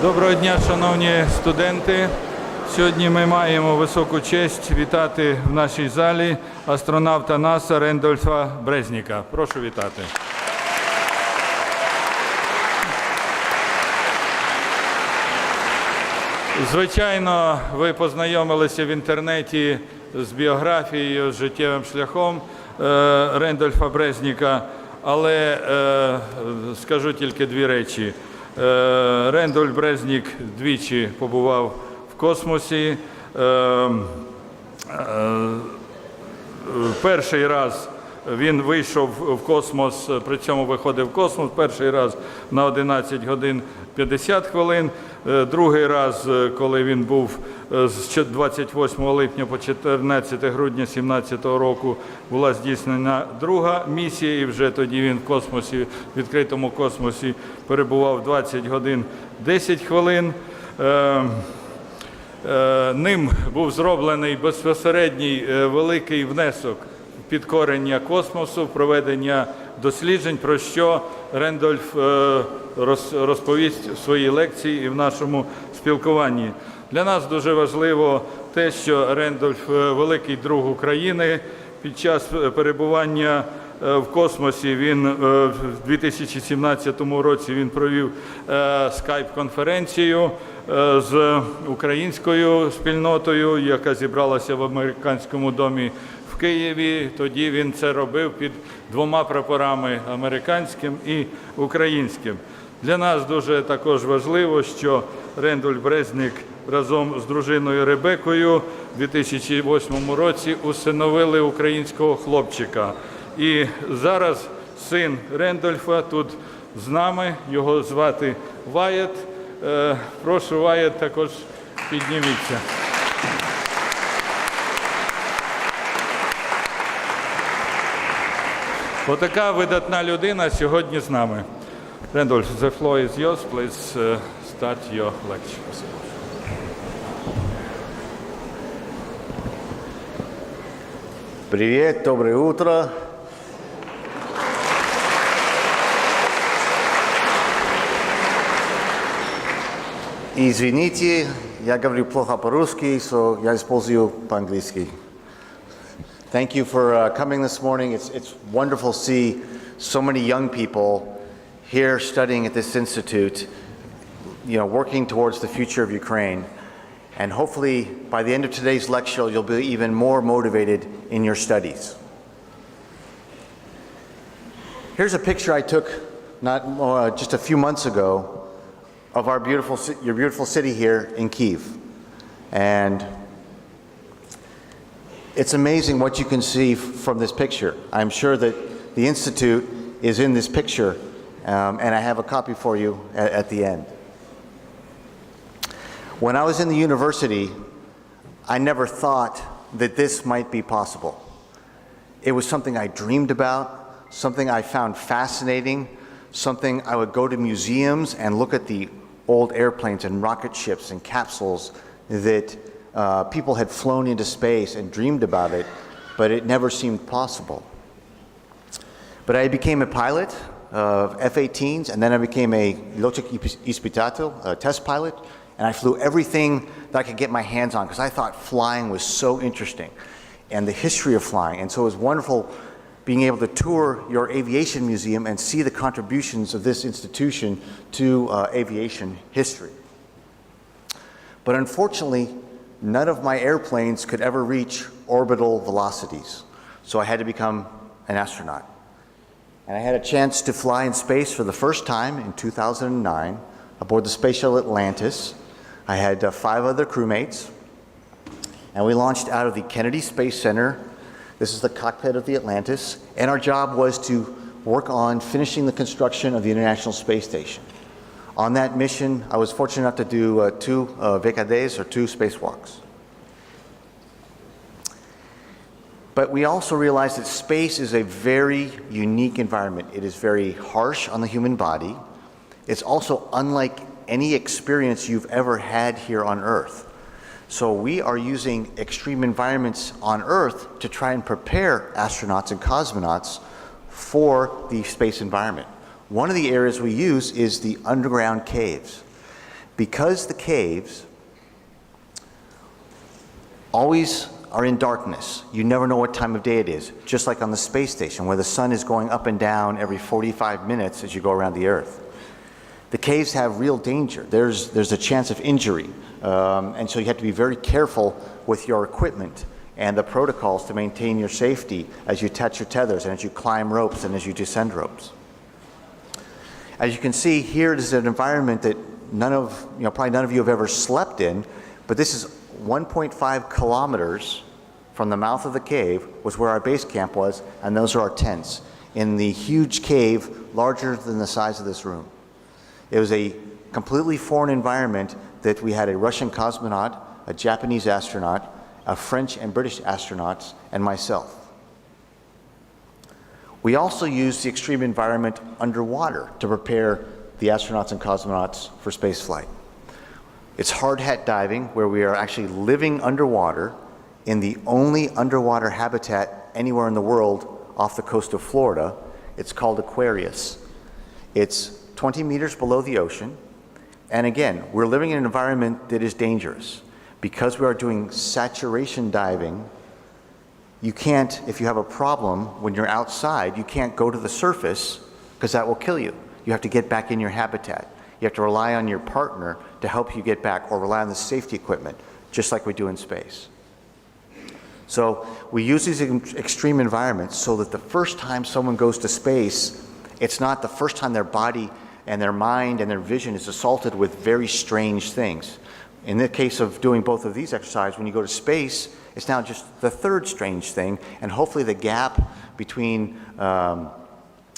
Доброго дня, шановні студенти. Сьогодні ми маємо високу честь вітати в нашій залі астронавта НАСА Рендольфа Брезніка. Прошу вітати. Звичайно, ви познайомилися в інтернеті з біографією, з життєвим шляхом Рендольфа Брезніка, але скажу тільки дві речі. Рендольф Брезнік двічі побував в космосі. Перший раз він вийшов в космос, при цьому виходив в космос, перший раз на 11 годин 50 хвилин, другий раз, коли він був з 28 липня по 14 грудня 2017 року, була здійснена друга місія, і вже тоді він в космосі, в відкритому космосі перебував 20 годин 10 хвилин. Ним був зроблений безпосередній великий внесок в підкорення космосу, в проведення досліджень, про що Рендольф розповість в своїй лекції і в нашому спілкуванні. Для нас дуже важливо те, що Рендольф – великий друг України. Під час перебування в космосі він в 2017 році він провів скайп-конференцію з українською спільнотою, яка зібралася в американському домі в Києві. Тоді він це робив під двома прапорами – американським і українським. Для нас дуже також важливо, що Рендольф Брезнік разом з дружиною Ребекою в 2008 році усиновили українського хлопчика. І зараз син Рендольфа тут з нами, його звати Ваєт. Прошу, Ваєт, також підніміться. Отака видатна людина сьогодні з нами. Randolph, the floor is yours. Please start your lecture. Привет, доброе утро. Извините, я говорю плохо по-русски, so я использую по-английски. Thank you for coming this morning. It's wonderful to see so many young people here studying at this institute, working towards the future of Ukraine. And hopefully, by the end of today's lecture, you'll be even more motivated in your studies. Here's a picture I took just a few months ago of your beautiful city here in Kiev. And it's amazing what you can see from this picture. I'm sure that the institute is in this picture, and I have a copy for you at the end. When I was in the university, I never thought that this might be possible. It was something I dreamed about, something I found fascinating, something I would go to museums and look at the old airplanes and rocket ships and capsules that people had flown into space and dreamed about it, but it never seemed possible. But I became a pilot of F-18s, and then I became a a test pilot, and I flew everything that I could get my hands on because I thought flying was so interesting and the history of flying. And so it was wonderful being able to tour your aviation museum and see the contributions of this institution to aviation history. But unfortunately, none of my airplanes could ever reach orbital velocities, so I had to become an astronaut. And I had a chance to fly in space for the first time in 2009 aboard the Space Shuttle Atlantis. I had 5 other crewmates, and we launched out of the Kennedy Space Center. This is the cockpit of the Atlantis, and our job was to work on finishing the construction of the International Space Station. On that mission, I was fortunate enough to do 2 VKDs, or 2 spacewalks. But we also realized that space is a very unique environment. It is very harsh on the human body. It's also unlike any experience you've ever had here on Earth. So we are using extreme environments on Earth to try and prepare astronauts and cosmonauts for the space environment. One of the areas we use is the underground caves. Because the caves always are in darkness, you never know what time of day it is, just like on the space station where the sun is going up and down every 45 minutes as you go around the Earth. The caves have real danger. There's a chance of injury, and so you have to be very careful with your equipment and the protocols to maintain your safety as you attach your tethers and as you climb ropes and as you descend ropes. As you can see, here is an environment that probably none of you have ever slept in, but this is 1.5 kilometers from the mouth of the cave was where our base camp was, and those are our tents in the huge cave larger than the size of this room. It was a completely foreign environment that we had a Russian cosmonaut, a Japanese astronaut, a French and British astronauts, and myself. We also used the extreme environment underwater to prepare the astronauts and cosmonauts for spaceflight. It's hard hat diving, where we are actually living underwater in the only underwater habitat anywhere in the world off the coast of Florida. It's called Aquarius. It's 20 meters below the ocean. And again, we're living in an environment that is dangerous. Because we are doing saturation diving, you can't, if you have a problem when you're outside, you can't go to the surface because that will kill you. You have to get back in your habitat. You have to rely on your partner to help you get back, or rely on the safety equipment, just like we do in space. So we use these extreme environments so that the first time someone goes to space, it's not the first time their body and their mind and their vision is assaulted with very strange things. In the case of doing both of these exercises, when you go to space, it's now just the third strange thing, and hopefully the gap between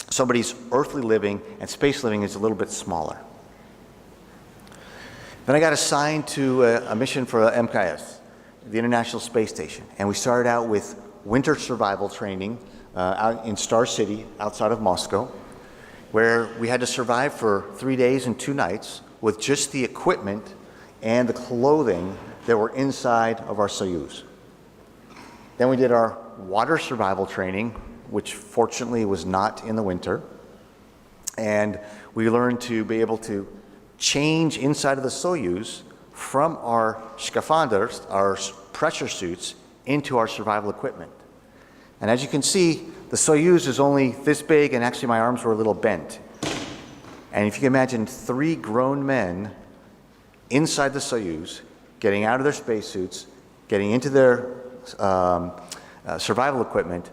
somebody's earthly living and space living is a little bit smaller. Then I got assigned to a mission for MKS, the International Space Station, and we started out with winter survival training out in Star City outside of Moscow, where we had to survive for 3 days and 2 nights with just the equipment and the clothing that were inside of our Soyuz. Then we did our water survival training, which fortunately was not in the winter, and we learned to be able to change inside of the Soyuz from our scaphanders, our pressure suits, into our survival equipment. And as you can see, the Soyuz is only this big, and actually my arms were a little bent. And if you can imagine 3 grown men inside the Soyuz, getting out of their spacesuits, getting into their survival equipment,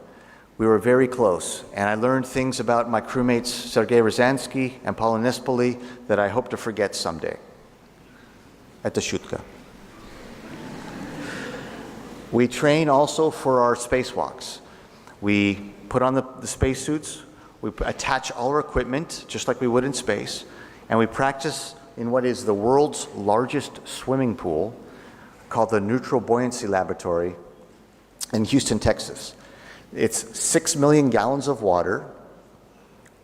we were very close. And I learned things about my crewmates Sergei Ryazanskiy and Paula Nispoli that I hope to forget someday. At the Shutka. We train also for our spacewalks. We put on the spacesuits, we attach all our equipment, just like we would in space, and we practice in what is the world's largest swimming pool, called the Neutral Buoyancy Laboratory in Houston, Texas. It's 6 million gallons of water,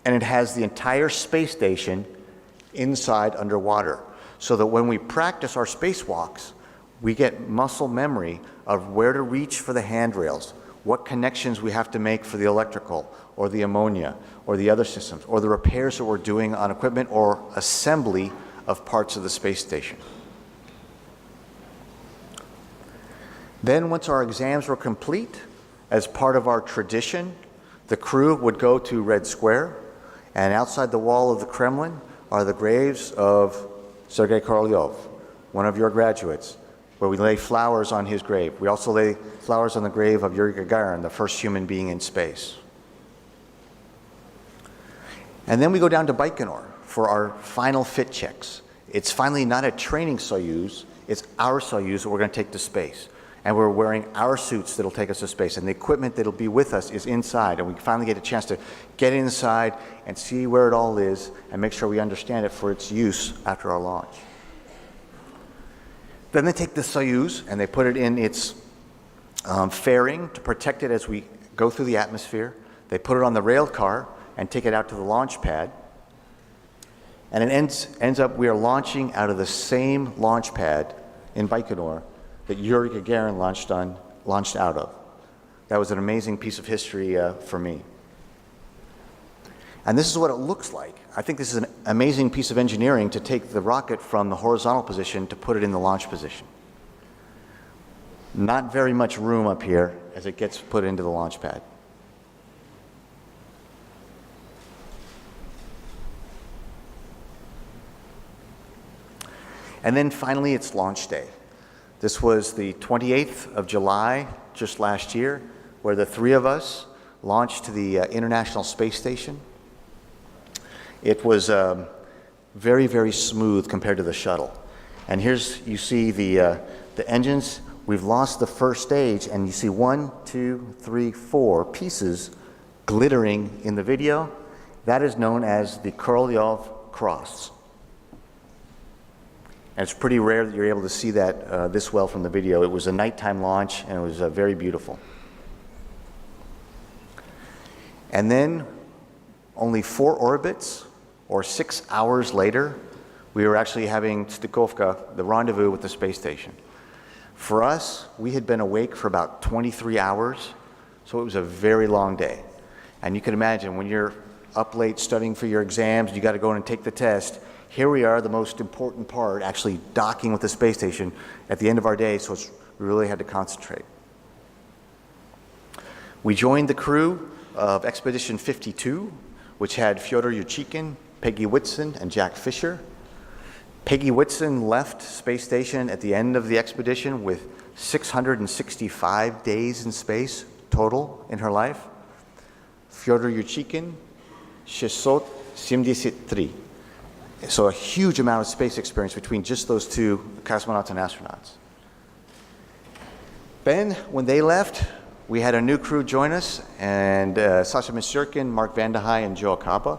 and it has the entire space station inside underwater, so that when we practice our spacewalks, we get muscle memory of where to reach for the handrails, what connections we have to make for the electrical, or the ammonia, or the other systems, or the repairs that we're doing on equipment or assembly of parts of the space station. Then once our exams were complete, as part of our tradition, the crew would go to Red Square, and outside the wall of the Kremlin are the graves of Sergei Korolyov, one of your graduates, where we lay flowers on his grave. We also lay flowers on the grave of Yuri Gagarin, the first human being in space. And then we go down to Baikonur for our final fit checks. It's finally not a training Soyuz, it's our Soyuz that we're going to take to space. And we're wearing our suits that'll take us to space, and the equipment that'll be with us is inside, and we finally get a chance to get inside and see where it all is and make sure we understand it for its use after our launch. Then they take the Soyuz and they put it in its fairing to protect it as we go through the atmosphere. They put it on the rail car and take it out to the launch pad. And it ends up we are launching out of the same launch pad in Baikonur that Yuri Gagarin launched out of. That was an amazing piece of history for me. And this is what it looks like. I think this is an amazing piece of engineering to take the rocket from the horizontal position to put it in the launch position. Not very much room up here as it gets put into the launch pad. And then finally, it's launch day. This was the 28th of July, just last year, where the three of us launched to the International Space Station. It was very, very smooth compared to the shuttle. And here's, you see the engines. We've lost the first stage, and you see 1, 2, 3, 4 pieces glittering in the video. That is known as the Korolyov Cross. And it's pretty rare that you're able to see that this well from the video. It was a nighttime launch, and it was very beautiful. And then, only 4 orbits, or 6 hours later, we were actually having Stikovka, the rendezvous with the space station. For us, we had been awake for about 23 hours, so it was a very long day. And you can imagine when you're up late studying for your exams, you got to go in and take the test. Here we are, the most important part, actually docking with the space station at the end of our day, so we really had to concentrate. We joined the crew of Expedition 52, which had Fyodor Yurchikhin, Peggy Whitson, and Jack Fisher. Peggy Whitson left space station at the end of the expedition with 665 days in space total in her life. Fyodor Yurchikhin, 673. So a huge amount of space experience between just those two cosmonauts and astronauts. Then, when they left, we had a new crew join us, and Sasha Misurkin, Mark Vandehei, and Joe Akaba.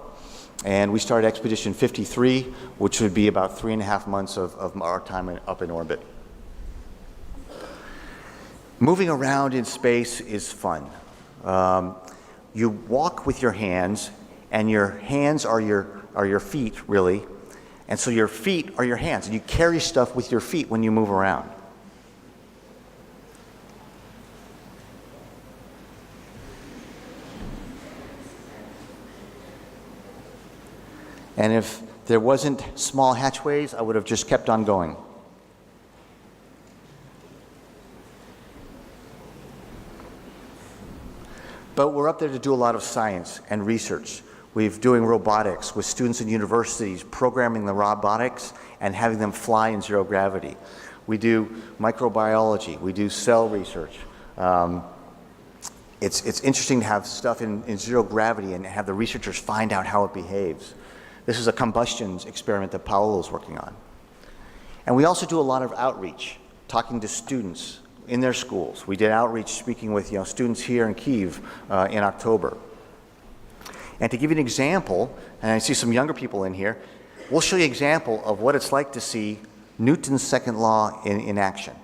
And we started Expedition 53, which would be about 3.5 months of our time up in orbit. Moving around in space is fun. You walk with your hands, and your hands are your feet, really. And so your feet are your hands, and you carry stuff with your feet when you move around. And if there wasn't small hatchways, I would have just kept on going. But we're up there to do a lot of science and research. We're doing robotics with students in universities, programming the robotics and having them fly in zero gravity. We do microbiology. We do cell research. It's interesting to have stuff in zero gravity and have the researchers find out how it behaves. This is a combustion experiment that Paolo is working on. And we also do a lot of outreach, talking to students in their schools. We did outreach speaking with students here in Kiev in October. And to give you an example, and I see some younger people in here, we'll show you an example of what it's like to see Newton's second law in action.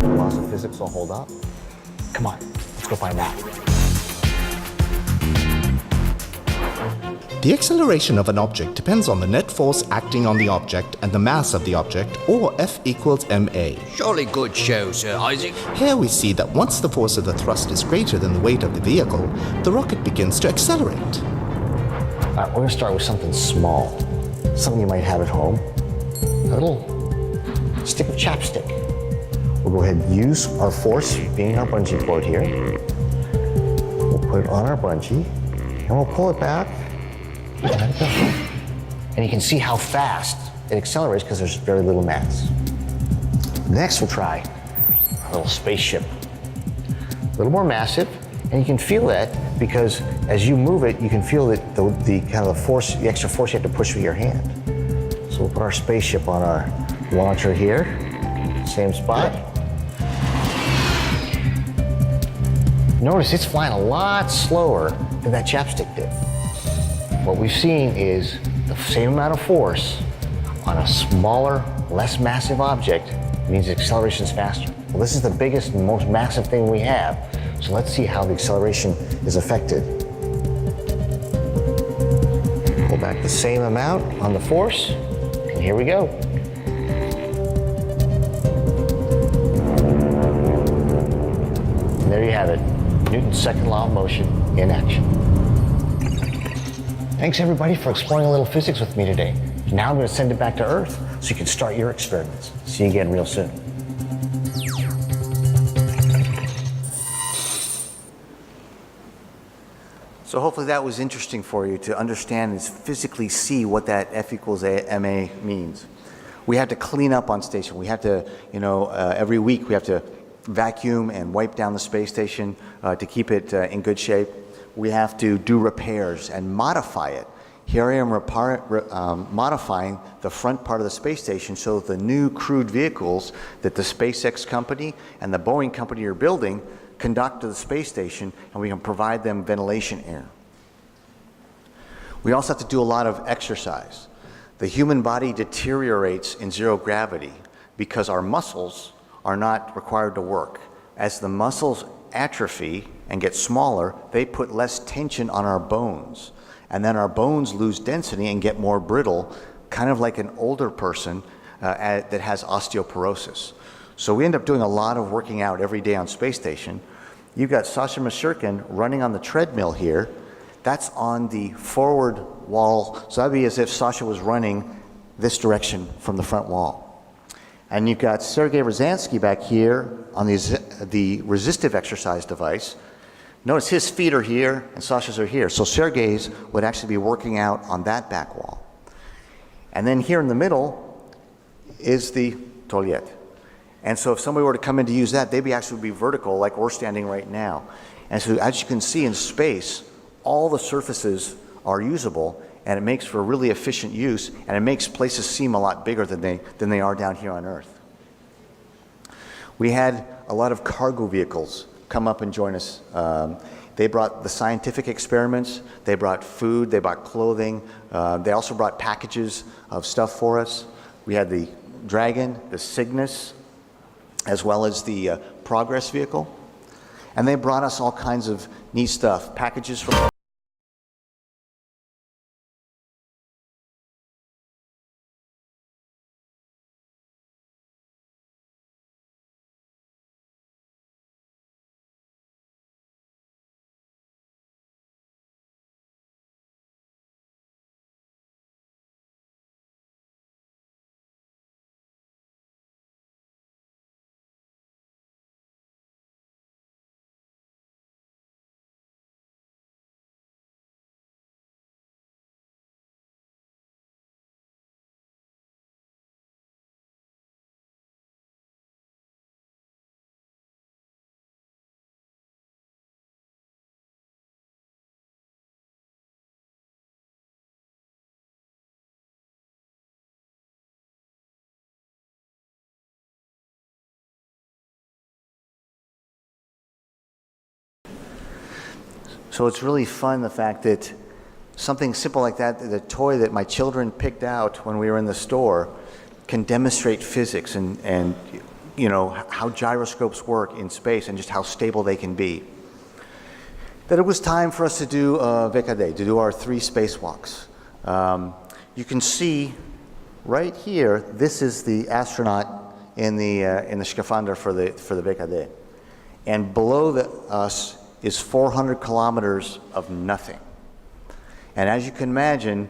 Laws of physics will hold up. Come on, let's go find out. The acceleration of an object depends on the net force acting on the object and the mass of the object, or F equals ma. Jolly good show, Sir Isaac. Here we see that once the force of the thrust is greater than the weight of the vehicle, the rocket begins to accelerate. All right, we're gonna start with something small. Something you might have at home. A little stick of chapstick. We'll go ahead and use our force being our bungee cord here. We'll put it on our bungee, and we'll pull it back. Let it go. And you can see how fast it accelerates because there's very little mass. Next, we'll try a little spaceship. A little more massive, and you can feel that because as you move it, you can feel that the kind of the force, the extra force you have to push with your hand. So we'll put our spaceship on our launcher here, same spot. Notice it's flying a lot slower than that chapstick did. What we've seen is the same amount of force on a smaller, less massive object means the acceleration is faster. Well, this is the biggest and most massive thing we have. So let's see how the acceleration is affected. Pull back the same amount on the force, and here we go. And there you have it, Newton's second law of motion in action. Thanks everybody for exploring a little physics with me today. Now I'm going to send it back to Earth so you can start your experiments. See you again real soon. So hopefully that was interesting for you to understand and physically see what that F equals MA means. We have to clean up on station. We have to, every week we have to vacuum and wipe down the space station to keep it in good shape. We have to do repairs and modify it. Here I am modifying the front part of the space station so that the new crewed vehicles that the SpaceX company and the Boeing company are building conduct to the space station, and we can provide them ventilation air. We also have to do a lot of exercise. The human body deteriorates in zero gravity because our muscles are not required to work. As the muscles atrophy and get smaller, they put less tension on our bones. And then our bones lose density and get more brittle, kind of like an older person that has osteoporosis. So we end up doing a lot of working out every day on space station. You've got Sasha Mashurkin running on the treadmill here. That's on the forward wall. So that'd be as if Sasha was running this direction from the front wall. And you've got Sergei Rosansky back here on the resistive exercise device. Notice his feet are here and Sasha's are here. So Sergei's would actually be working out on that back wall. And then here in the middle is the toilet. And so if somebody were to come in to use that, they'd be actually be vertical like we're standing right now. And so as you can see in space, all the surfaces are usable, and it makes for really efficient use, and it makes places seem a lot bigger than they are down here on Earth. We had a lot of cargo vehicles come up and join us. They brought the scientific experiments, they brought food, they brought clothing, they also brought packages of stuff for us. We had the Dragon, the Cygnus, as well as the Progress vehicle. And they brought us all kinds of neat stuff, packages from So it's really fun, the fact that something simple like that, the toy that my children picked out when we were in the store, can demonstrate physics and how gyroscopes work in space and just how stable they can be. That it was time for us to do VKD, to do our 3 spacewalks. You can see right here, this is the astronaut in the scaphandra for the VKD. And below us is 400 kilometers of nothing. And as you can imagine,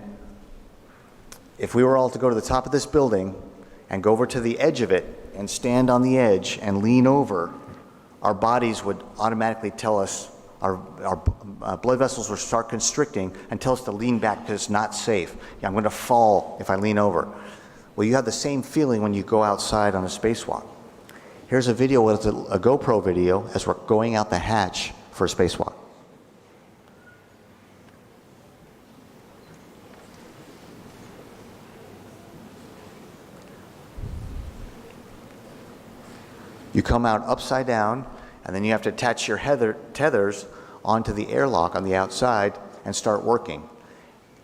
if we were all to go to the top of this building and go over to the edge of it and stand on the edge and lean over, our bodies would automatically tell us, our blood vessels would start constricting and tell us to lean back because it's not safe. Yeah, I'm going to fall if I lean over. Well, you have the same feeling when you go outside on a spacewalk. Here's a video, it's a GoPro video as we're going out the hatch for a spacewalk. You come out upside down, and then you have to attach your tethers onto the airlock on the outside and start working.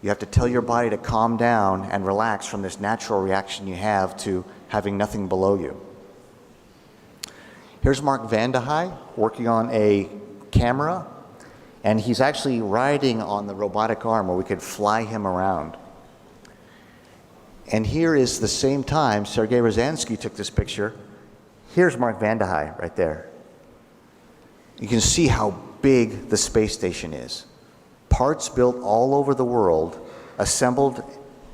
You have to tell your body to calm down and relax from this natural reaction you have to having nothing below you. Here's Mark Vandehei working on a camera, and he's actually riding on the robotic arm where we could fly him around. And here is the same time Sergei Rozansky took this picture. Here's Mark Vandehei right there. You can see how big the space station is. Parts built all over the world, assembled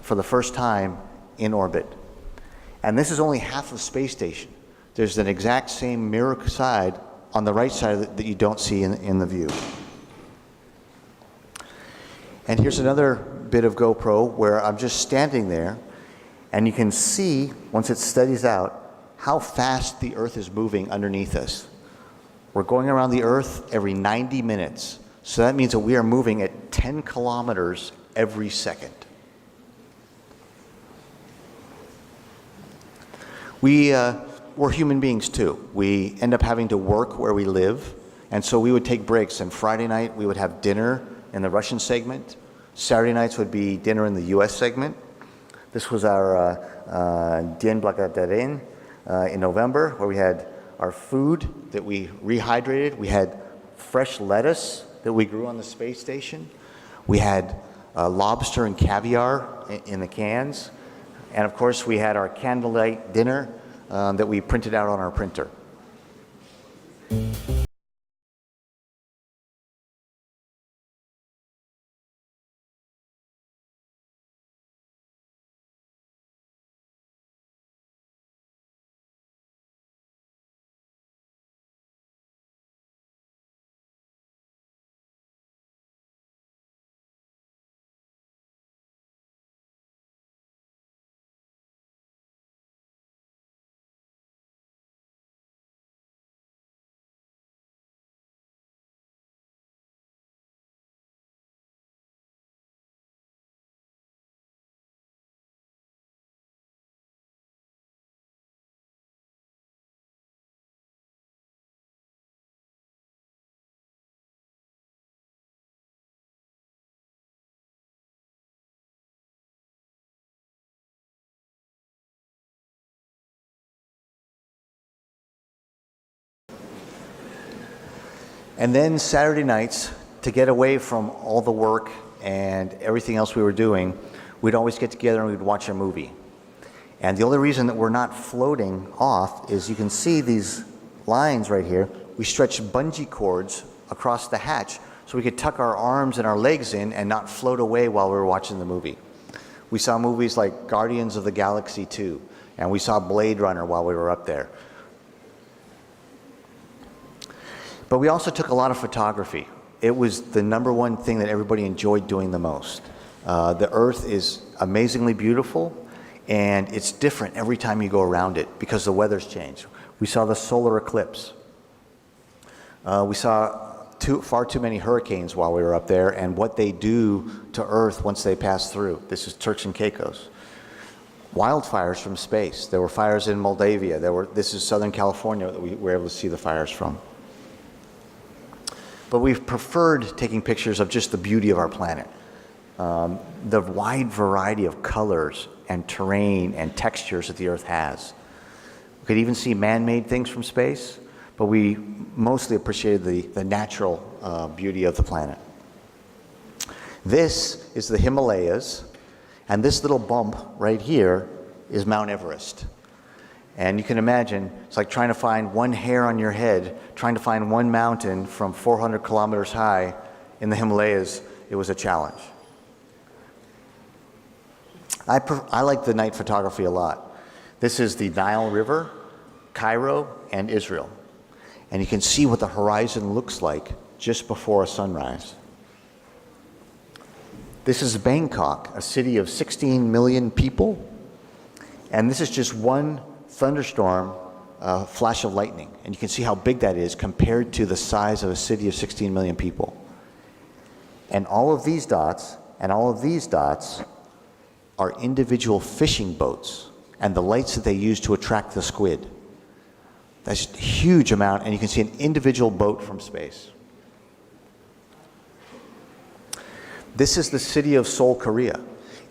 for the first time in orbit. And this is only half of the space station. There's an exact same mirror side on the right side that you don't see in the view. And here's another bit of GoPro where I'm just standing there, and you can see, once it steadies out, how fast the Earth is moving underneath us. We're going around the Earth every 90 minutes. So that means that we are moving at 10 kilometers every second. We're human beings too. We end up having to work where we live, and so we would take breaks. And Friday night we would have dinner in the Russian segment. Saturday nights would be dinner in the US segment. This was our Dien Благодарен in November, where we had our food that we rehydrated. We had fresh lettuce that we grew on the space station. We had lobster and caviar in the cans. And of course, we had our candlelight dinner that we printed out on our printer. And then Saturday nights, to get away from all the work and everything else we were doing, we'd always get together and we'd watch a movie. And the only reason that we're not floating off is you can see these lines right here. We stretched bungee cords across the hatch so we could tuck our arms and our legs in and not float away while we were watching the movie. We saw movies like Guardians of the Galaxy 2, and we saw Blade Runner while we were up there. But we also took a lot of photography. It was the #1 thing that everybody enjoyed doing the most. The Earth is amazingly beautiful, and it's different every time you go around it because the weather's changed. We saw the solar eclipse. We saw far too many hurricanes while we were up there and what they do to Earth once they pass through. This is Turks and Caicos. Wildfires from space. There were fires in Moldavia. This is Southern California that we were able to see the fires from. But we've preferred taking pictures of just the beauty of our planet. The wide variety of colors and terrain and textures that the Earth has. We could even see man-made things from space, but we mostly appreciated the natural beauty of the planet. This is the Himalayas, and this little bump right here is Mount Everest. And you can imagine, it's like trying to find one hair on your head, trying to find one mountain from 400 kilometers high in the Himalayas. It was a challenge. I like the night photography a lot. This is the Nile River, Cairo, and Israel. And you can see what the horizon looks like just before a sunrise. This is Bangkok, a city of 16 million people. And this is just one thunderstorm, flash of lightning. And you can see how big that is compared to the size of a city of 16 million people. And all of these dots and all of these dots are individual fishing boats and the lights that they use to attract the squid. That's a huge amount, and you can see an individual boat from space. This is the city of Seoul, Korea.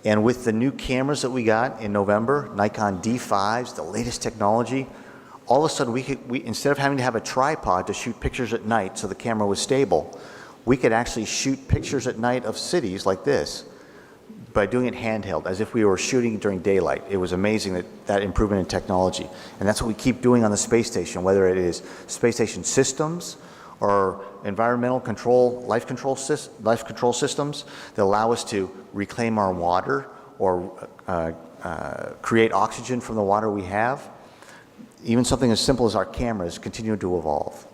And with the new cameras that we got in November, Nikon D5s, the latest technology, all of a sudden instead of having to have a tripod to shoot pictures at night so the camera was stable, we could actually shoot pictures at night of cities like this by doing it handheld, as if we were shooting during daylight. It was amazing that improvement in technology. And that's what we keep doing on the space station, whether it is space station systems or environmental control, life control systems that allow us to reclaim our water or create oxygen from the water we have. Even something as simple as our cameras continue to evolve.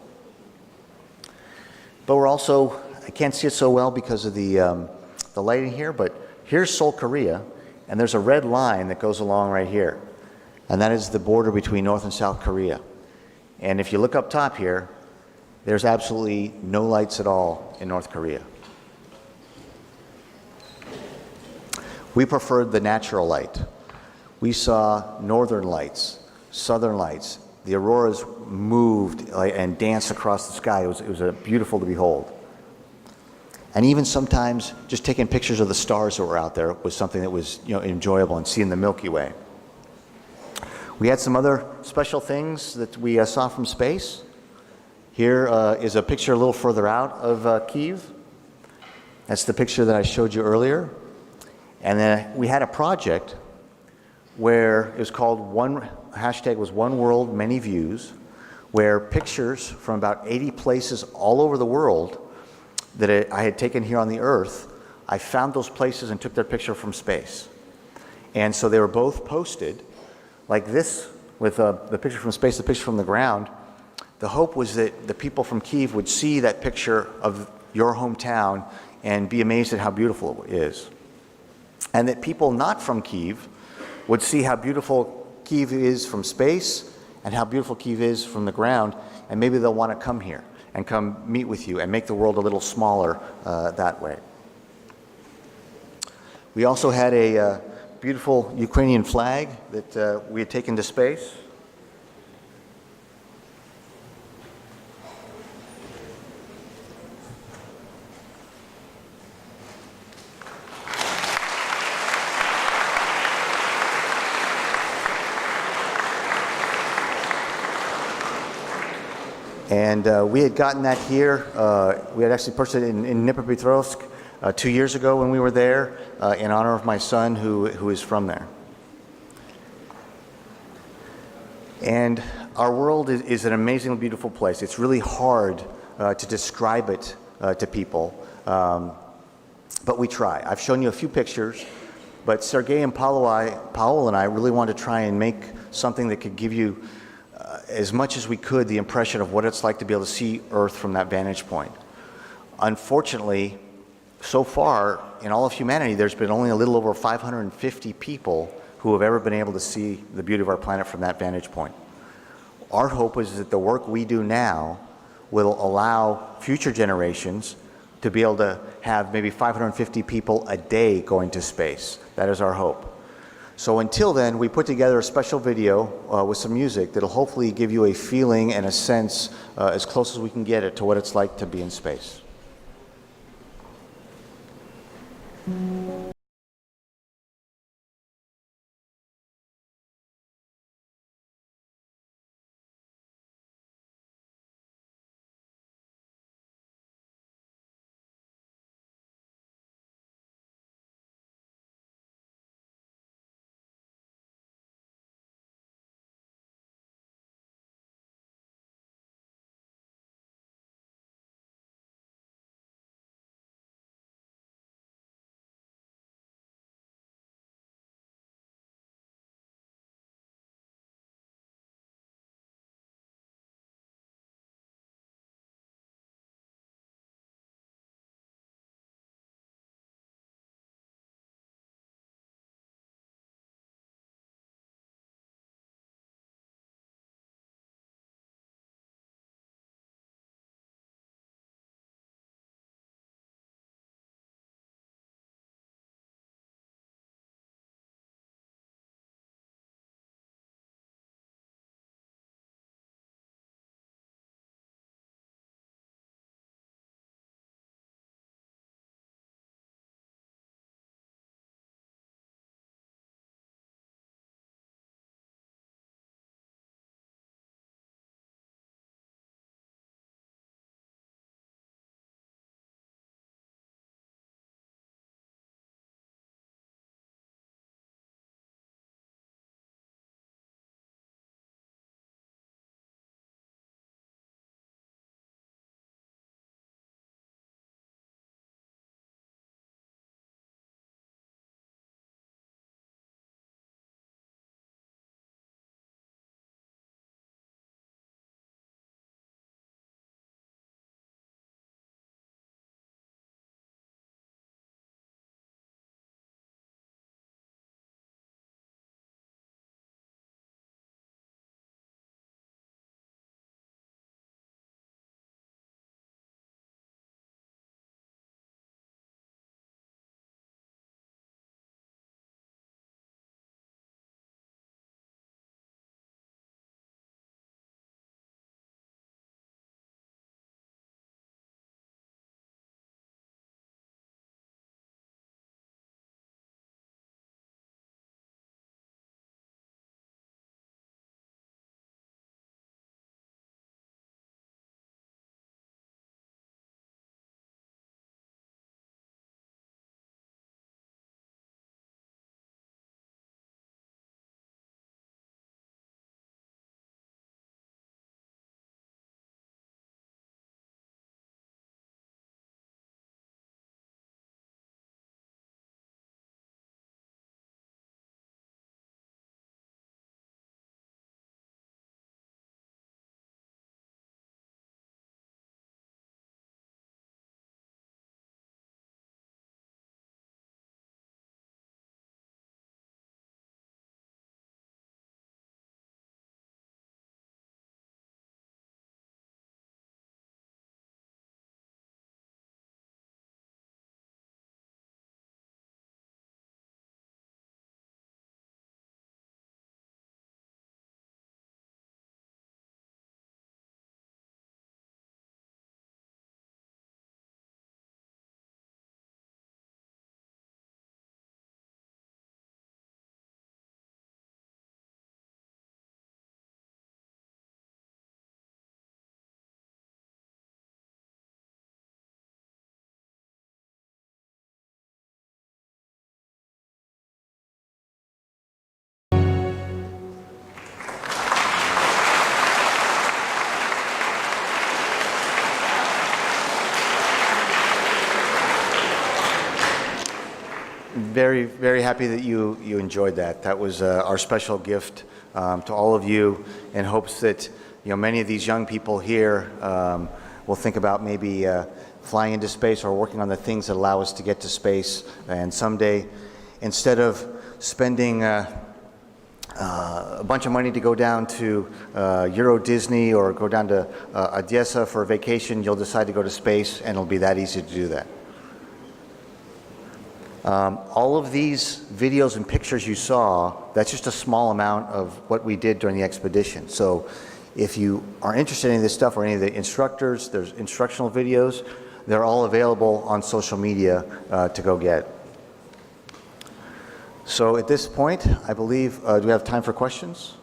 But we're also, I can't see it so well because of the lighting here, but here's Seoul, Korea, and there's a red line that goes along right here. And that is the border between North and South Korea. And if you look up top here, there's absolutely no lights at all in North Korea. We preferred the natural light. We saw northern lights, southern lights. The auroras moved and danced across the sky. It was beautiful to behold. And even sometimes just taking pictures of the stars that were out there was something that was enjoyable, and seeing the Milky Way. We had some other special things that we saw from space. Here is a picture a little further out of Kiev. That's the picture that I showed you earlier. And then we had a project where it was called hashtag was One World, Many Views, where pictures from about 80 places all over the world that I had taken here on the Earth, I found those places and took their picture from space. And so they were both posted like this, with the picture from space, the picture from the ground. The hope was that the people from Kiev would see that picture of your hometown and be amazed at how beautiful it is. And that people not from Kiev would see how beautiful Kiev is from space and how beautiful Kiev is from the ground, and maybe they'll want to come here and come meet with you and make the world a little smaller that way. We also had a beautiful Ukrainian flag that we had taken to space. And we had gotten that here. We had actually purchased it in Dnipropetrovsk 2 years ago when we were there in honor of my son who is from there. And our world is an amazingly beautiful place. It's really hard to describe it to people, but we try. I've shown you a few pictures, but Sergey and Paul and I really want to try and make something that could give you as much as we could the impression of what it's like to be able to see Earth from that vantage point. Unfortunately, so far in all of humanity, there's been only a little over 550 people who have ever been able to see the beauty of our planet from that vantage point. Our hope is that the work we do now will allow future generations to be able to have maybe 550 people a day going to space. That is our hope. So until then, we put together a special video with some music that'll hopefully give you a feeling and a sense as close as we can get it to what it's like to be in space. very, very happy that you enjoyed that. That was our special gift to all of you, in hopes that many of these young people here will think about maybe flying into space or working on the things that allow us to get to space. And someday, instead of spending a bunch of money to go down to Euro Disney or go down to Odessa for a vacation, you'll decide to go to space, and it'll be that easy to do that. All of these videos and pictures you saw, that's just a small amount of what we did during the expedition. So if you are interested in this stuff, or any of the instructors, there's instructional videos. They're all available on social media to go get. So at this point, I believe, do we have time for questions?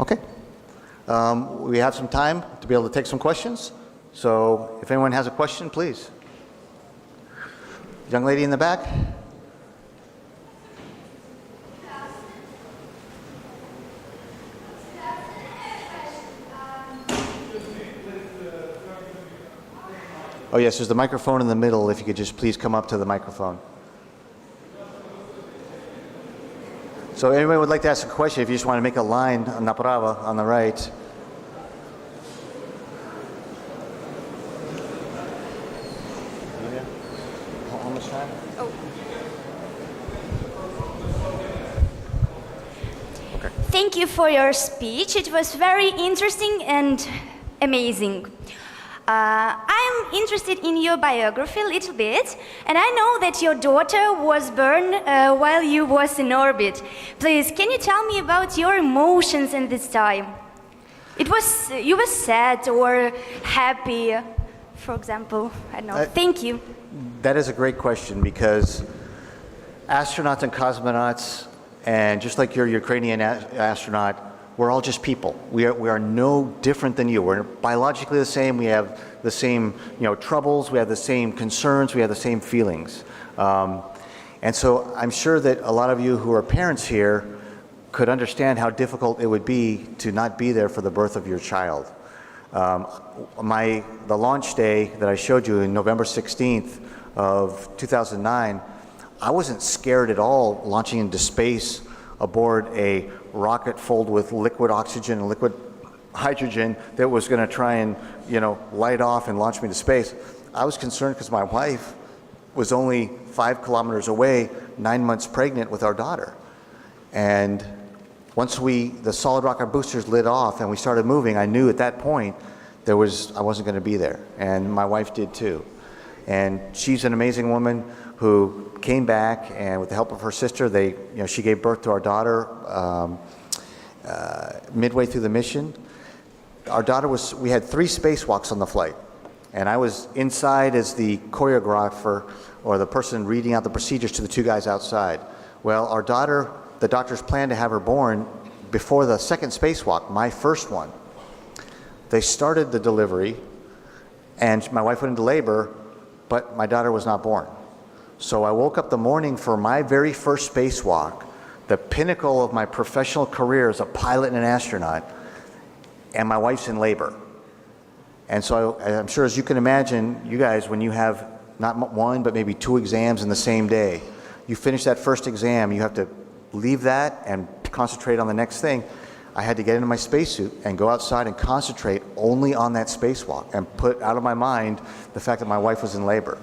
Okay. We have some time to be able to take some questions. So if anyone has a question, please. Young lady in the back. Oh yes, there's the microphone in the middle. If you could just please come up to the microphone. So anyone would like to ask a question, if you just want to make a line направо, on the right. How much time? Okay. Thank you for your speech. It was very interesting and amazing. I'm interested in your biography a little bit, and I know that your daughter was born while you was in orbit. Please, can you tell me about your emotions in this time? You were sad or happy, for example? I don't know. Thank you. That is a great question, because astronauts and cosmonauts, and just like your Ukrainian astronaut, we're all just people. We are no different than you. We're biologically the same. We have the same troubles. We have the same concerns. We have the same feelings. And so I'm sure that a lot of you who are parents here could understand how difficult it would be to not be there for the birth of your child. The launch day that I showed you in November 16th of 2009, I wasn't scared at all launching into space aboard a rocket filled with liquid oxygen and liquid hydrogen that was going to try and light off and launch me to space. I was concerned because my wife was only 5 kilometers away, 9 months pregnant with our daughter. And once the solid rocket boosters lit off and we started moving, I knew at that point I wasn't going to be there, and my wife did too. And she's an amazing woman who came back, and with the help of her sister, she gave birth to our daughter midway through the mission. Our daughter we had 3 spacewalks on the flight, and I was inside as the choreographer, or the person reading out the procedures to the 2 guys outside. Well, our daughter, the doctors planned to have her born before the second spacewalk, my first one. They started the delivery, and my wife went into labor, but my daughter was not born. So I woke up the morning for my very first spacewalk, the pinnacle of my professional career as a pilot and an astronaut, and my wife's in labor. And so I'm sure, as you can imagine, you guys, when you have not 1, but maybe 2 exams in the same day, you finish that first exam, you have to leave that and concentrate on the next thing. I had to get into my spacesuit and go outside and concentrate only on that spacewalk and put out of my mind the fact that my wife was in labor.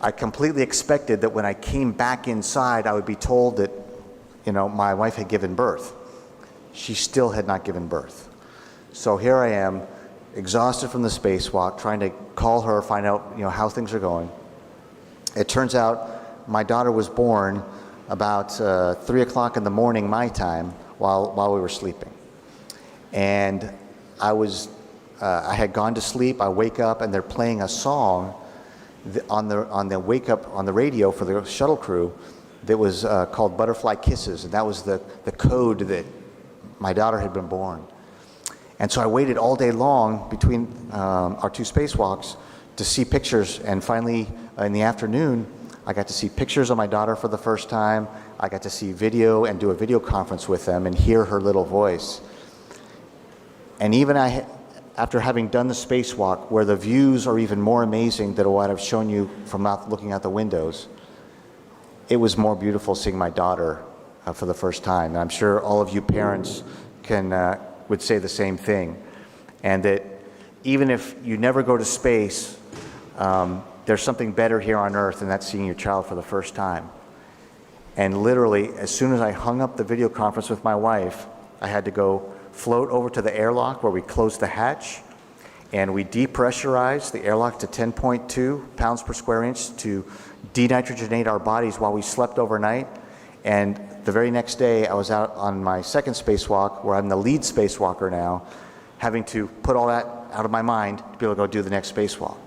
I completely expected that when I came back inside, I would be told that, my wife had given birth. She still had not given birth. So here I am, exhausted from the spacewalk, trying to call her, find out, how things are going. It turns out my daughter was born about 3 o'clock in the morning, my time, while we were sleeping. And I had gone to sleep. I wake up and they're playing a song on the wake up on the radio for the shuttle crew that was called Butterfly Kisses, and that was the code that my daughter had been born. And so I waited all day long between our 2 spacewalks to see pictures, and finally in the afternoon I got to see pictures of my daughter for the first time. I got to see video and do a video conference with them and hear her little voice. And even after having done the spacewalk, where the views are even more amazing than what I've shown you from out looking out the windows, it was more beautiful seeing my daughter for the first time. And I'm sure all of you parents would say the same thing. And that even if you never go to space, there's something better here on Earth, and that's seeing your child for the first time. And literally, as soon as I hung up the video conference with my wife, I had to go float over to the airlock where we closed the hatch, and we depressurized the airlock to 10.2 pounds per square inch to denitrogenate our bodies while we slept overnight. And the very next day, I was out on my second spacewalk, where I'm the lead spacewalker now, having to put all that out of my mind to be able to go do the next spacewalk.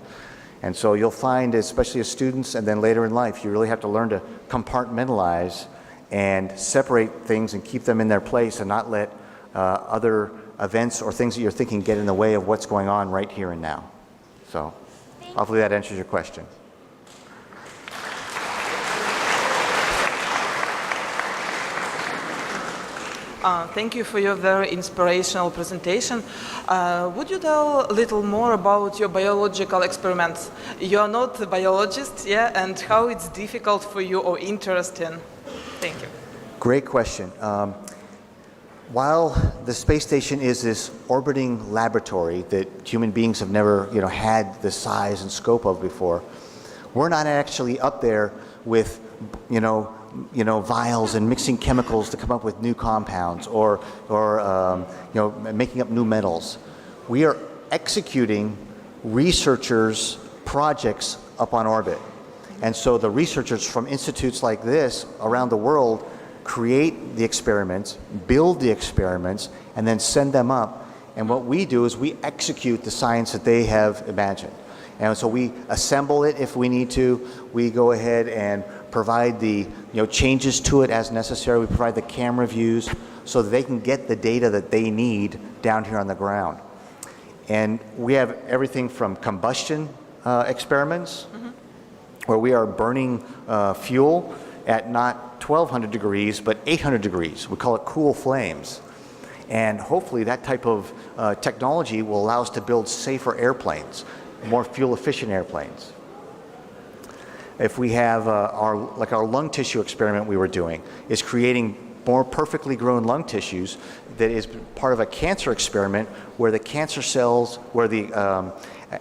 And so you'll find, especially as students and then later in life, you really have to learn to compartmentalize and separate things and keep them in their place and not let other events or things that you're thinking get in the way of what's going on right here and now. So hopefully that answers your question. Thank you for your very inspirational presentation. Would you tell a little more about your biological experiments? You are not a biologist, yeah, and how it's difficult for you or interesting? Thank you. Great question. While the space station is this orbiting laboratory that human beings have never, had the size and scope of before, we're not actually up there with, vials and mixing chemicals to come up with new compounds or making up new metals. We are executing researchers' projects up on orbit. And so the researchers from institutes like this around the world create the experiments, build the experiments, and then send them up. And what we do is we execute the science that they have imagined. And so we assemble it if we need to. We go ahead and provide the changes to it as necessary. We provide the camera views so that they can get the data that they need down here on the ground. And we have everything from combustion experiments, where we are burning fuel at not 1200 degrees, but 800 degrees. We call it cool flames. And hopefully that type of technology will allow us to build safer airplanes, more fuel-efficient airplanes. If we have our lung tissue experiment we were doing is creating more perfectly grown lung tissues that is part of a cancer experiment where the cancer cells, where the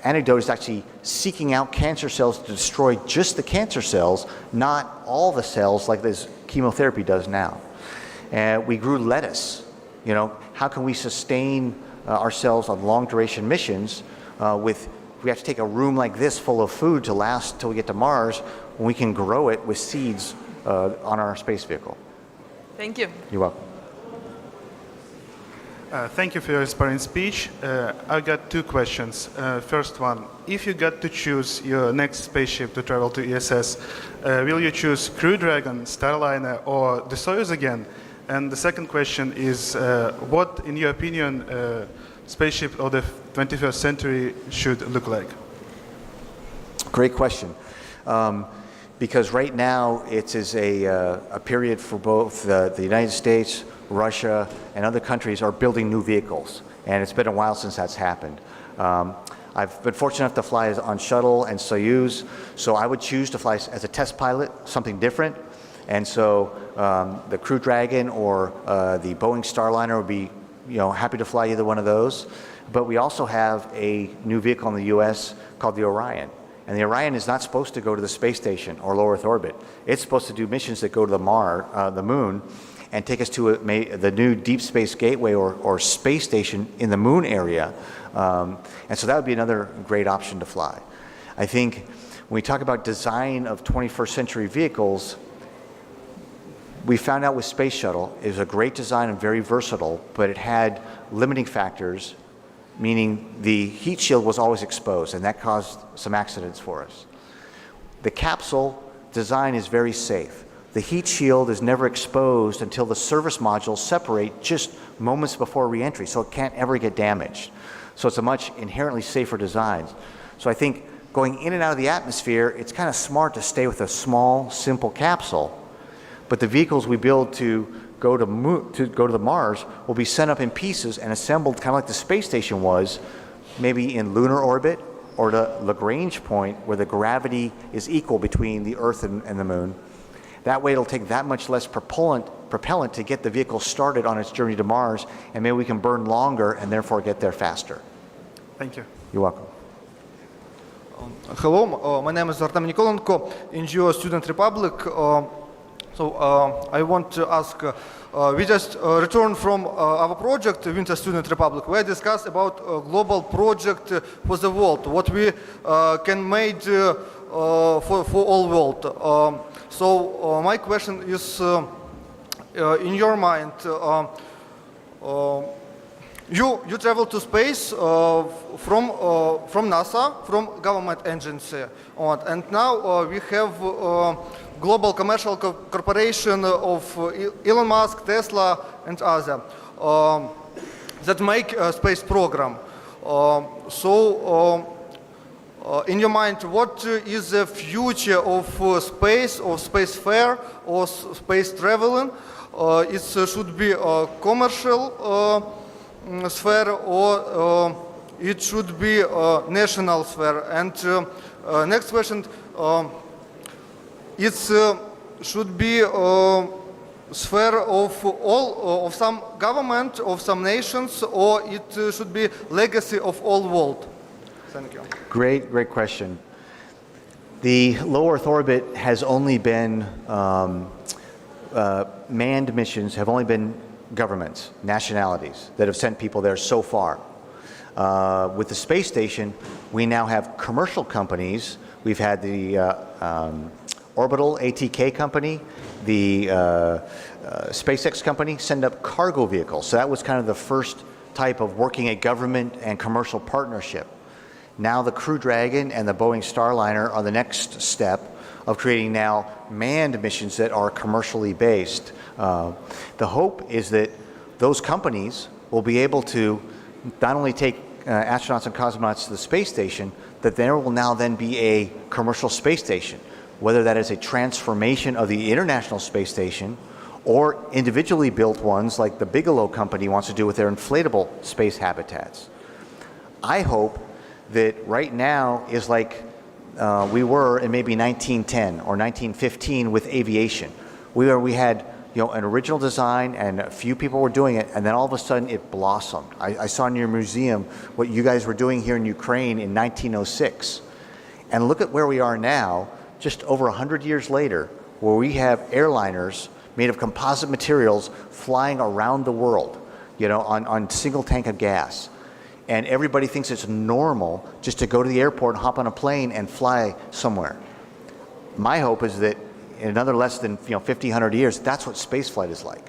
antidote is actually seeking out cancer cells to destroy just the cancer cells, not all the cells like this chemotherapy does now. We grew lettuce. How can we sustain ourselves on long duration missions we have to take a room like this full of food to last till we get to Mars when we can grow it with seeds on our space vehicle. Thank you. You're welcome. Thank you for your inspiring speech. I got two questions. First one, if you got to choose your next spaceship to travel to ESS, will you choose Crew Dragon, Starliner, or the Soyuz again? And the second question is, what, in your opinion, spaceship of the 21st century should look like? Great question. Because right now it is a period for both the United States, Russia, and other countries are building new vehicles. And it's been a while since that's happened. I've been fortunate enough to fly on shuttle and Soyuz, so I would choose to fly as a test pilot, something different. And so the Crew Dragon or the Boeing Starliner would be happy to fly either one of those. But we also have a new vehicle in the U.S. called the Orion. And the Orion is not supposed to go to the space station or low Earth orbit. It's supposed to do missions that go to the moon, and take us to the new Deep Space Gateway or space station in the moon area. And so that would be another great option to fly. I think when we talk about design of 21st century vehicles, we found out with Space Shuttle, it was a great design and very versatile, but it had limiting factors, meaning the heat shield was always exposed, and that caused some accidents for us. The capsule design is very safe. The heat shield is never exposed until the service modules separate just moments before re-entry, so it can't ever get damaged. So it's a much inherently safer design. So I think going in and out of the atmosphere, it's kind of smart to stay with a small, simple capsule. But the vehicles we build to go to the Mars will be sent up in pieces and assembled kind of like the space station was maybe in lunar orbit or the Lagrange point where the gravity is equal between the Earth and the Moon. That way it'll take that much less propellant to get the vehicle started on its journey to Mars, and maybe we can burn longer and therefore get there faster. Thank you. You're welcome. Hello, my name is Artem Nikolenko, NGO Student Republic. I want to ask, we just returned from our project, Winter Student Republic, where we discussed about a global project for the world, what we can make for all world. My question is, in your mind, you travel to space from NASA, from government agency, and now we have global commercial corporation of Elon Musk, Tesla, and others that make a space program. In your mind, what is the future of space, or space fair, or space traveling? It should be a commercial sphere, or it should be a national sphere. And next question, it should be a sphere of all, of some government, of some nations, or it should be legacy of all world? Thank you. Great question. The low Earth orbit has only been, manned missions have only been governments, nationalities that have sent people there so far. With the space station, we now have commercial companies. We've had the Orbital ATK company, the SpaceX company send up cargo vehicles. So that was kind of the first type of working a government and commercial partnership. Now the Crew Dragon and the Boeing Starliner are the next step of creating now manned missions that are commercially based. The hope is that those companies will be able to not only take astronauts and cosmonauts to the space station, that there will now then be a commercial space station, whether that is a transformation of the International Space Station or individually built ones like the Bigelow company wants to do with their inflatable space habitats. I hope that right now is like we were in maybe 1910 or 1915 with aviation, where we had an original design and a few people were doing it, and then all of a sudden it blossomed. I saw in your museum what you guys were doing here in Ukraine in 1906. And look at where we are now, just over 100 years later, where we have airliners made of composite materials flying around the world, on single tank of gas. And everybody thinks it's normal just to go to the airport and hop on a plane and fly somewhere. My hope is that in another less than 50, 100 years, that's what spaceflight is like.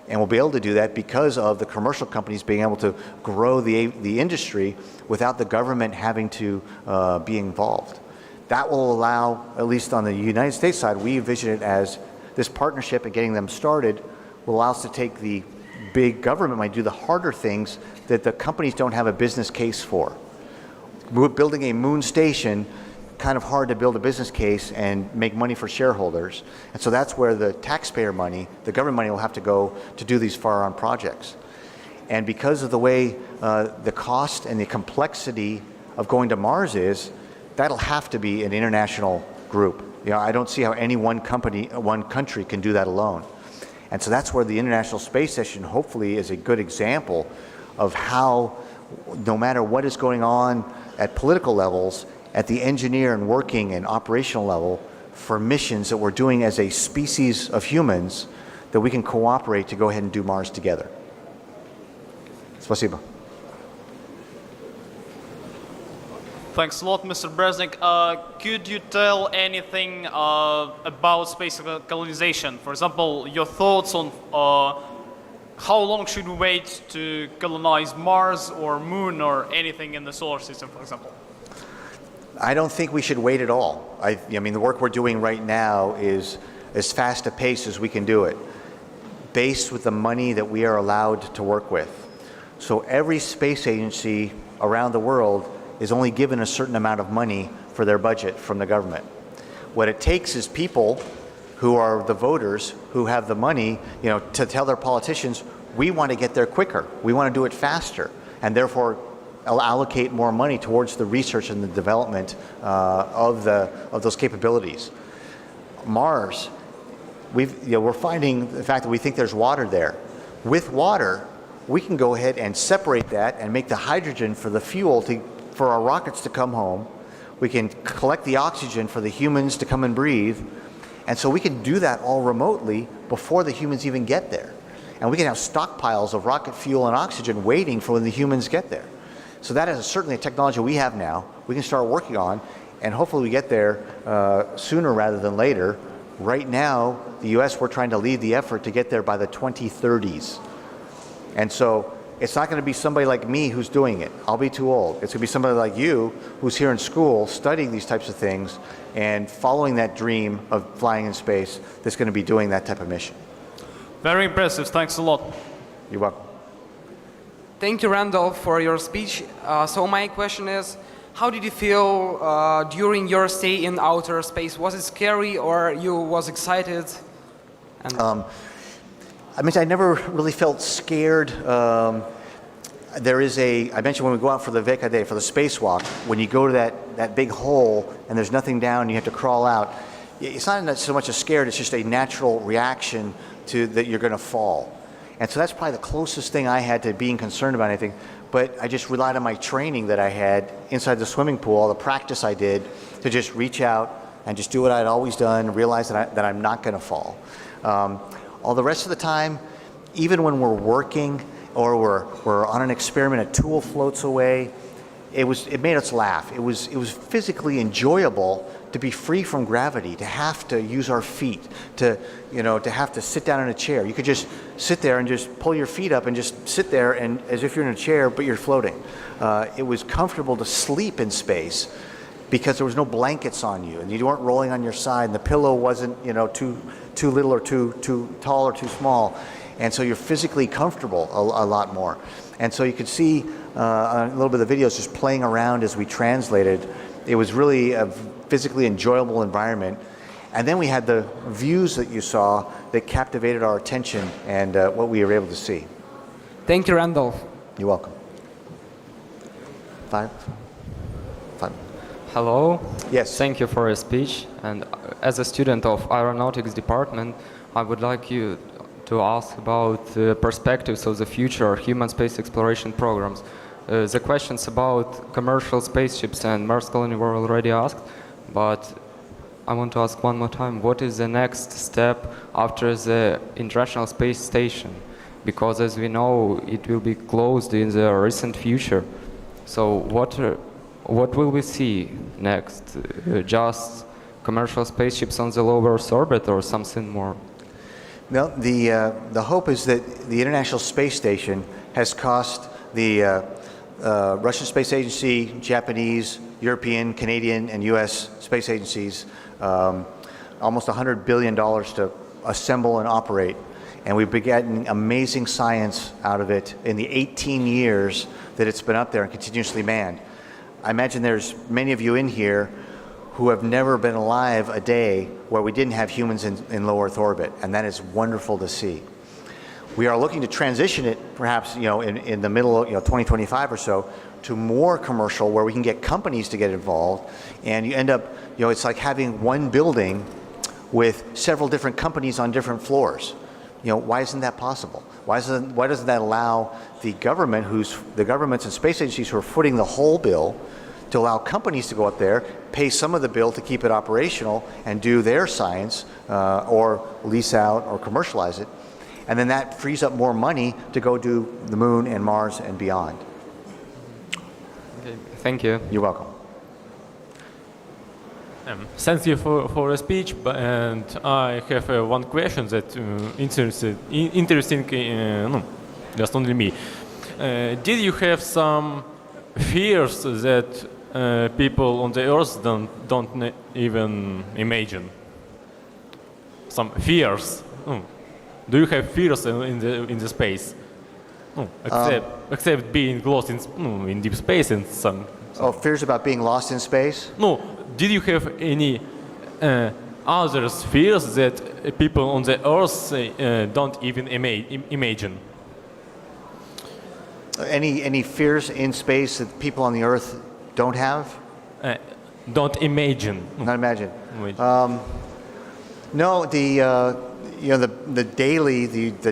And we'll be able to do that because of the commercial companies being able to grow the industry without the government having to be involved. That will allow, at least on the United States side, we envision it as this partnership and getting them started will allow us to take the big government might do the harder things that the companies don't have a business case for. We're building a moon station, kind of hard to build a business case and make money for shareholders. And so that's where the taxpayer money, the government money will have to go to do these far-on projects. And because of the way the cost and the complexity of going to Mars is, that'll have to be an international group. I don't see how any one country can do that alone. And so that's where the International Space Station hopefully is a good example of how, no matter what is going on at political levels, at the engineer and working and operational level, for missions that we're doing as a species of humans, that we can cooperate to go ahead and do Mars together. Спасибо. Thanks a lot, Mr. Bresnik. Could you tell anything about space colonization? For example, your thoughts on how long should we wait to colonize Mars or Moon or anything in the solar system, for example? I don't think we should wait at all. I mean, the work we're doing right now is as fast a pace as we can do it, based with the money that we are allowed to work with. So every space agency around the world is only given a certain amount of money for their budget from the government. What it takes is people who are the voters who have the money, to tell their politicians, we want to get there quicker, we want to do it faster, and therefore allocate more money towards the research and the development of those capabilities. Mars, we're finding the fact that we think there's water there. With water, we can go ahead and separate that and make the hydrogen for the fuel for our rockets to come home. We can collect the oxygen for the humans to come and breathe. And so we can do that all remotely before the humans even get there. And we can have stockpiles of rocket fuel and oxygen waiting for when the humans get there. So that is certainly a technology we have now, we can start working on, and hopefully we get there sooner rather than later. Right now, the US, we're trying to lead the effort to get there by the 2030s. And so it's not going to be somebody like me who's doing it. I'll be too old. It's going to be somebody like you who's here in school studying these types of things and following that dream of flying in space that's going to be doing that type of mission. Very impressive. Thanks a lot. You're welcome. Thank you, Randolph, for your speech. So my question is, how did you feel during your stay in outer space? Was it scary or you was excited? And I mean, I never really felt scared. I mentioned when we go out for the VKD, for the spacewalk, when you go to that big hole and there's nothing down, you have to crawl out. It's not so much a scared, it's just a natural reaction to that you're going to fall. And so that's probably the closest thing I had to being concerned about anything. But I just relied on my training that I had inside the swimming pool, all the practice I did to just reach out and just do what I'd always done and realize that I'm not going to fall. All the rest of the time, even when we're working or we're on an experiment, a tool floats away, it made us laugh. It was physically enjoyable to be free from gravity, to have to use our feet, to have to sit down in a chair. You could just sit there and just pull your feet up and just sit there and as if you're in a chair, but you're floating. It was comfortable to sleep in space because there was no blankets on you and you weren't rolling on your side and the pillow wasn't too little or too tall or too small. And so you're physically comfortable a lot more. And so you could see a little bit of the videos just playing around as we translated. It was really a physically enjoyable environment. And then we had the views that you saw that captivated our attention and what we were able to see. Thank you, Randolph. You're welcome. Five. Hello. Yes. Thank you for your speech. And as a student of aeronautics department, I would like you to ask about the perspectives of the future human space exploration programs. The questions about commercial spaceships and Mars colony were already asked, but I want to ask one more time, what is the next step after the International Space Station? Because as we know, it will be closed in the recent future. So what will we see next? Just commercial spaceships on the low Earth orbit or something more? No, the hope is that the International Space Station has cost the Russian Space Agency, Japanese, European, Canadian, and U.S. space agencies almost $100 billion to assemble and operate. And we've been getting amazing science out of it in the 18 years that it's been up there and continuously manned. I imagine there's many of you in here who have never been alive a day where we didn't have humans in low Earth orbit, and that is wonderful to see. We are looking to transition it, perhaps in the middle of 2025 or so, to more commercial, where we can get companies to get involved, and you end up, it's like having one building with several different companies on different floors. Why isn't that possible? Why doesn't that allow the governments and space agencies who are footing the whole bill to allow companies to go up there, pay some of the bill to keep it operational and do their science or lease out or commercialize it. And then that frees up more money to go do the moon and Mars and beyond. Okay, thank you. You're welcome. Thank you for the speech, and I have one question that interesting, just only me. Did you have some fears that people on the Earth don't even imagine? Some fears? Do you have fears in the space? Except being lost in deep space and some. Oh, fears about being lost in space? No. Did you have any other fears that people on the Earth don't even imagine? Any fears in space that people on the Earth don't have? Don't imagine. Not imagine. Wait. No, the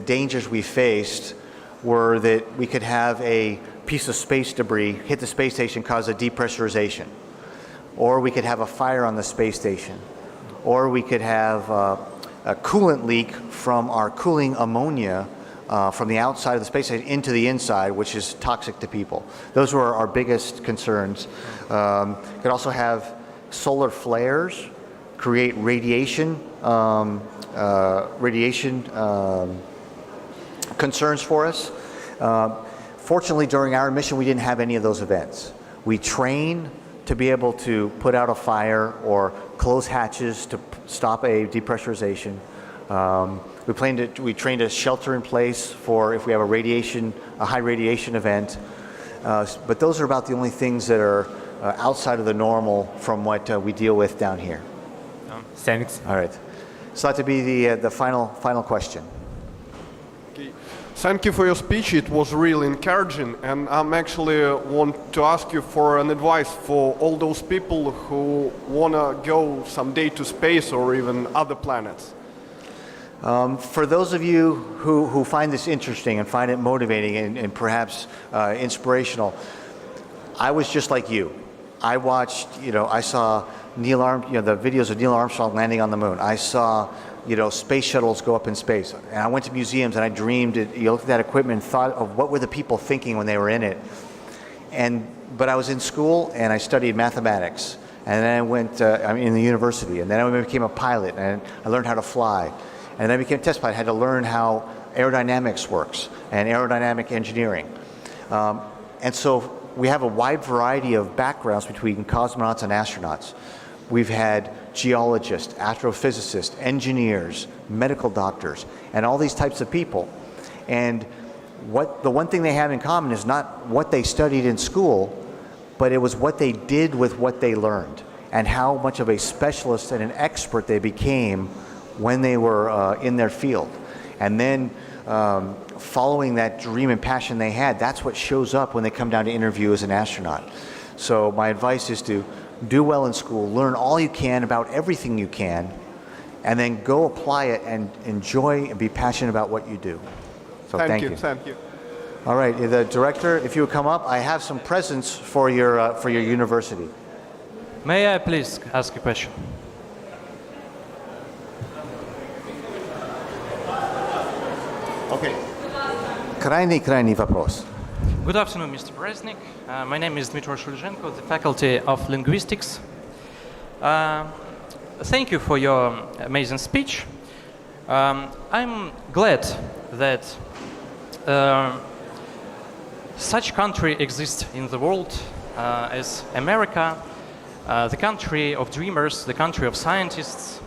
dangers we faced were that we could have a piece of space debris hit the space station, cause a depressurization, or we could have a fire on the space station, or we could have a coolant leak from our cooling ammonia from the outside of the space station into the inside, which is toxic to people. Those were our biggest concerns. Could also have solar flares, create radiation concerns for us. Fortunately, during our mission, we didn't have any of those events. We train to be able to put out a fire or close hatches to stop a depressurization. We trained a shelter in place for if we have a high radiation event. But those are about the only things that are outside of the normal from what we deal with down here. Thanks. All right. So that to be the final question. Thank you for your speech. It was really encouraging, and I'm actually want to ask you for an advice for all those people who want to go someday to space or even other planets. For those of you who find this interesting and find it motivating and perhaps inspirational, I was just like you. I watched, I saw the videos of Neil Armstrong landing on the moon. I saw, space shuttles go up in space. And I went to museums and I dreamed, you looked at that equipment and thought of what were the people thinking when they were in it. But I was in school and I studied mathematics. And then I went, in the university. And then I became a pilot and I learned how to fly. And then I became a test pilot. I had to learn how aerodynamics works and aerodynamic engineering. And so we have a wide variety of backgrounds between cosmonauts and astronauts. We've had geologists, astrophysicists, engineers, medical doctors, and all these types of people. And the one thing they have in common is not what they studied in school, but it was what they did with what they learned and how much of a specialist and an expert they became when they were in their field. And then following that dream and passion they had, that's what shows up when they come down to interview as an astronaut. So my advice is to do well in school, learn all you can about everything you can, and then go apply it and enjoy and be passionate about what you do. So thank you. Thank you. All right, the director, if you would come up, I have some presents for your university. May I please ask a question? Okay. Крайний вопрос. Good afternoon, Mr. Bresnik. My name is Dmitry Shulzhenko, the Faculty of Linguistics. Thank you for your amazing speech. I'm glad that such country exists in the world as America, the country of dreamers, the country of scientists,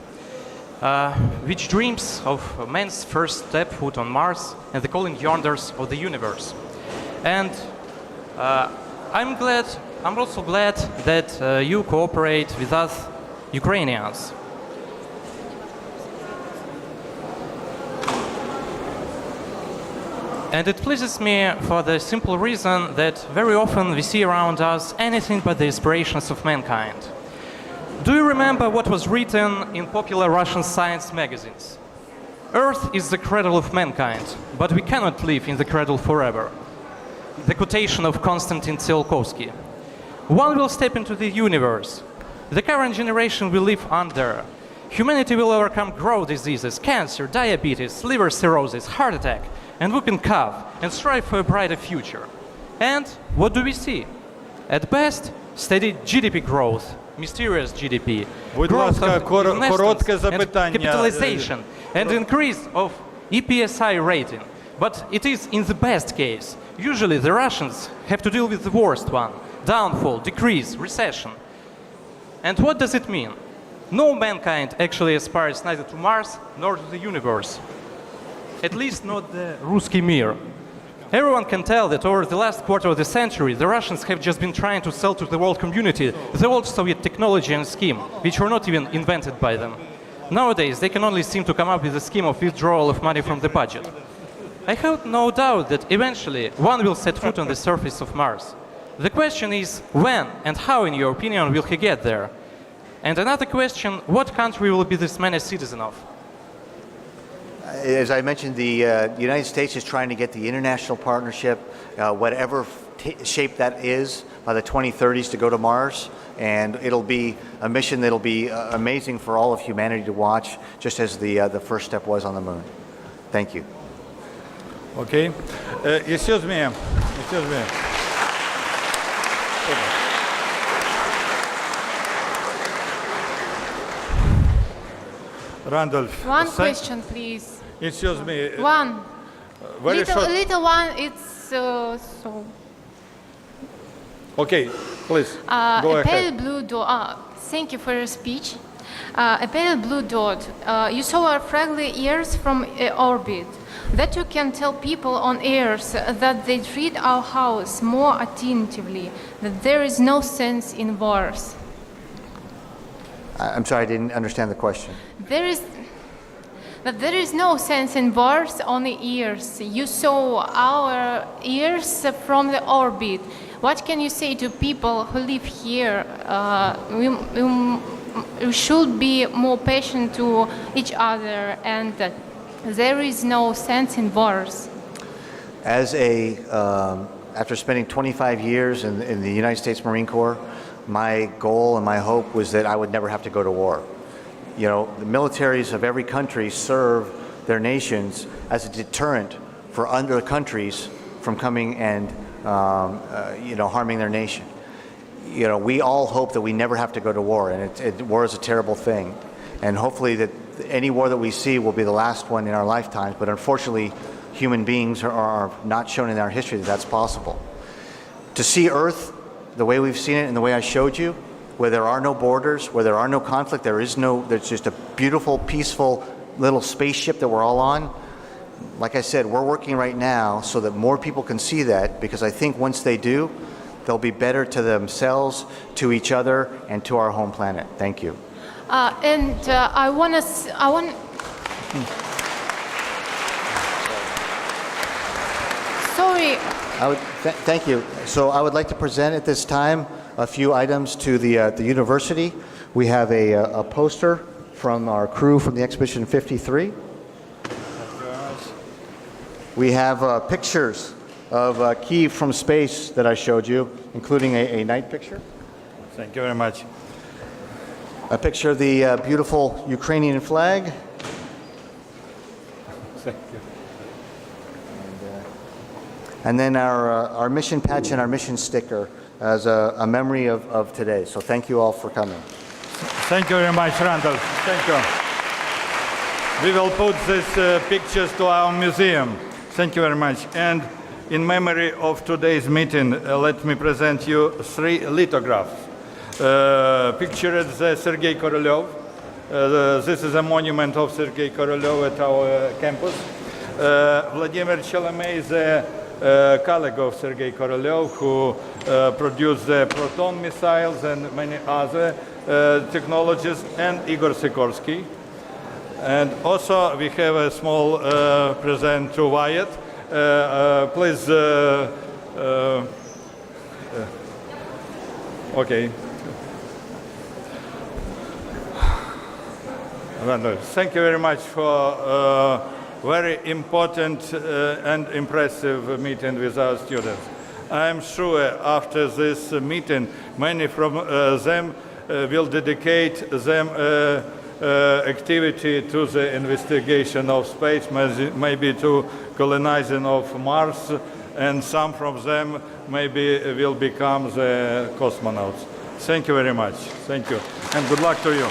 which dreams of man's first step foot on Mars and the calling yonders of the universe. And I'm also glad that you cooperate with us Ukrainians. And it pleases me for the simple reason that very often we see around us anything but the aspirations of mankind. Do you remember what was written in popular Russian science magazines? Earth is the cradle of mankind, but we cannot live in the cradle forever. The quotation of Konstantin Tsiolkovsky. One will step into the universe. The current generation will live under. Humanity will overcome growth diseases, cancer, diabetes, liver cirrhosis, heart attack, and whooping cough, and strive for a brighter future. And what do we see? At best, steady GDP growth, mysterious GDP, Будь growth ласка, of коротке investments and запитання. capitalization, and increase of EPSI rating. But it is in the best case. Usually the Russians have to deal with the worst one, downfall, decrease, recession. And what does it mean? No mankind actually aspires neither to Mars nor to the universe. At least not the Ruski Mir. Everyone can tell that over the last quarter of the century, the Russians have just been trying to sell to the world community the old Soviet technology and scheme, which were not even invented by them. Nowadays, they can only seem to come up with a scheme of withdrawal of money from the budget. I have no doubt that eventually one will set foot on the surface of Mars. The question is when and how, in your opinion, will he get there? And another question, what country will be this man a citizen of? As I mentioned, the United States is trying to get the international partnership, whatever shape that is, by the 2030s to go to Mars. And it'll be a mission that'll be amazing for all of humanity to watch, just as the first step was on the moon. Thank you. Okay. Excuse me. Randolph. One question, please. Excuse me. One. Very short. Little one, it's so. Okay, please, go A pale ahead. blue dot. Thank you for your speech. A pale blue dot. You saw our fragile ears from orbit. That you can tell people on Earth that they treat our house more attentively, that there is no sense in wars. I'm sorry, I didn't understand the question. There is no sense in wars on the ears. You saw our ears from the orbit. What can you say to people who live here? We should be more patient to each other, and there is no sense in wars. As after spending 25 years in the United States Marine Corps, my goal and my hope was that I would never have to go to war. You know, the militaries of every country serve their nations as a deterrent for other countries from coming and harming their nation. You know, we all hope that we never have to go to war, and war is a terrible thing. And hopefully that any war that we see will be the last one in our lifetimes, but unfortunately human beings are not shown in our history that that's possible. To see Earth the way we've seen it and the way I showed you, where there are no borders, where there are no conflict, there's just a beautiful, peaceful little spaceship that we're all on. Like I said, we're working right now so that more people can see that, because I think once they do, they'll be better to themselves, to each other, and to our home planet. Thank you. I want. Sorry. Thank you. So I would like to present at this time a few items to the university. We have a poster from our crew from the Expedition 53. We have pictures of Kiev from space that I showed you, including a night picture. Thank you very much. A picture of the beautiful Ukrainian flag. Thank you. And then our mission patch and our mission sticker as a memory of today. So thank you all for coming. Thank you very much, Randolph. Thank you. We will put these pictures to our museum. Thank you very much. And in memory of today's meeting, let me present you 3 lithographs. Pictured Sergei Korolev. This is a monument of Sergei Korolev at our campus. Vladimir Chelomey is a colleague of Sergei Korolev, who produced the proton missiles and many other technologies, and Igor Sikorsky. And also we have a small present to Wyatt. Please, okay. Thank you very much for very important and impressive meeting with our students. I am sure after this meeting, many from them will dedicate them activity to the investigation of space, maybe to colonizing of Mars, and some from them maybe will become the cosmonauts. Thank you very much. Thank you, and good luck to you.